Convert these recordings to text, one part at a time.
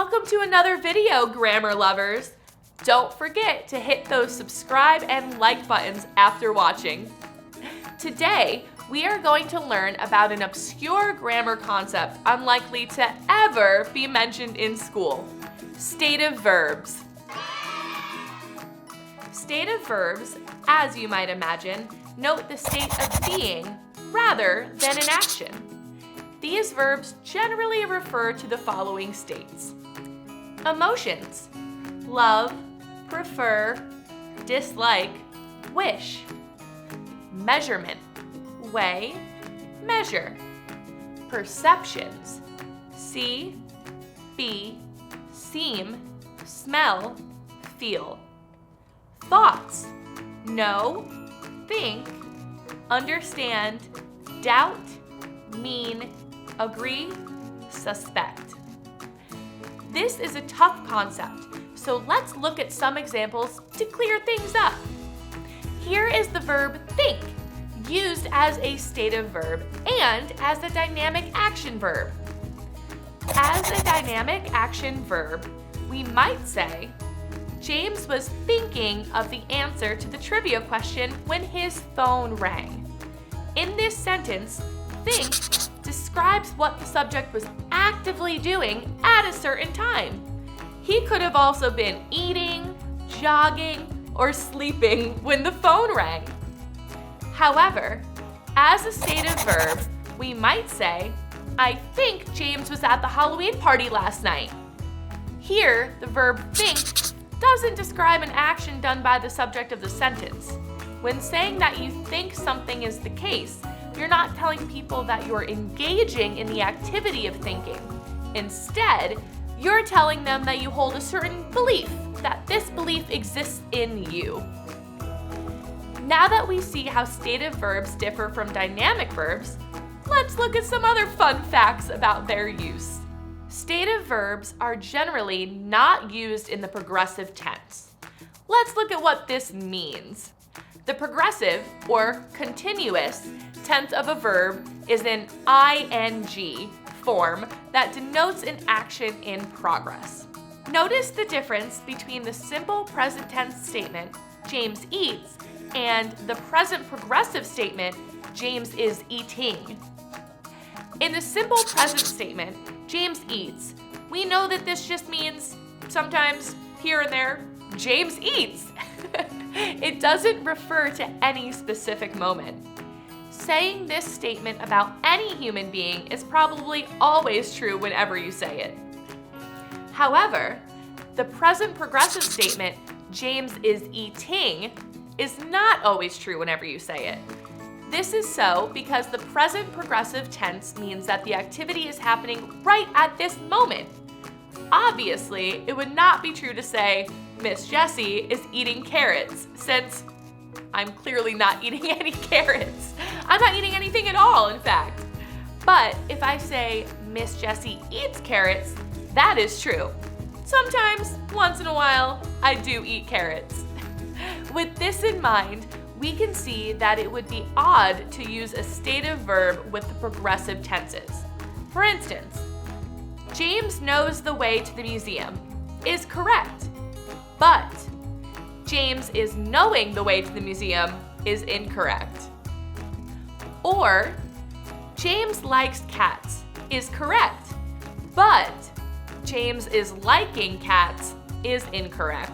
Welcome to another video, grammar lovers. Don't forget to hit those subscribe and like buttons after watching. Today, we are going to learn about an obscure grammar concept unlikely to ever be mentioned in school: stative verbs. Stative verbs, as you might imagine, note the state of being rather than an action. These verbs generally refer to the following states: emotions: love, prefer, dislike, wish. Measurement: weigh, measure. Perceptions: see, be, seem, smell, feel. Thoughts: know, think, understand, doubt, mean, agree, suspect. This is a tough concept, so let's look at some examples to clear things up. Here is the verb think, used as a stative verb and as a dynamic action verb. As a dynamic action verb, we might say, James was thinking of the answer to the trivia question when his phone rang. In this sentence, think describes what the subject was actively doing at a certain time. He could have also been eating, jogging, or sleeping when the phone rang. However, as a stative verb, we might say, I think James was at the Halloween party last night. Here, the verb think doesn't describe an action done by the subject of the sentence. When saying that you think something is the case, you're not telling people that you're engaging in the activity of thinking. Instead, you're telling them that you hold a certain belief, that this belief exists in you. Now that we see how stative verbs differ from dynamic verbs, let's look at some other fun facts about their use. Stative verbs are generally not used in the progressive tense. Let's look at what this means. The progressive, or continuous, tense of a verb is an ing form that denotes an action in progress. Notice the difference between the simple present tense statement, James eats, and the present progressive statement, James is eating. In the simple present statement, James eats, we know that this just means sometimes, here and there, James eats. It doesn't refer to any specific moment. Saying this statement about any human being is probably always true whenever you say it. However, the present progressive statement, James is eating, is not always true whenever you say it. This is so because the present progressive tense means that the activity is happening right at this moment. Obviously, it would not be true to say, Miss Jessie is eating carrots, since I'm clearly not eating any carrots. I'm not eating anything at all, in fact. But if I say, Miss Jessie eats carrots, that is true. Sometimes, once in a while, I do eat carrots. With this in mind, we can see that it would be odd to use a stative verb with the progressive tenses. For instance, James knows the way to the museum is correct, but James is knowing the way to the museum is incorrect. Or, James likes cats is correct, but James is liking cats is incorrect.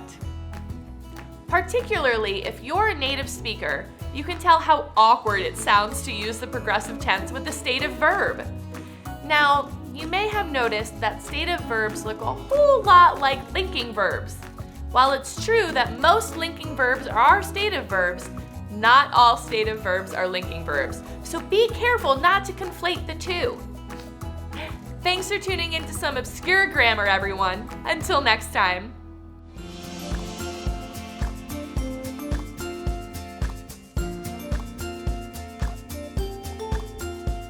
Particularly if you're a native speaker, you can tell how awkward it sounds to use the progressive tense with the stative verb. Now, you may have noticed that stative verbs look a whole lot like linking verbs. While it's true that most linking verbs are stative verbs, not all stative verbs are linking verbs. So be careful not to conflate the two. Thanks for tuning into some obscure grammar, everyone. Until next time.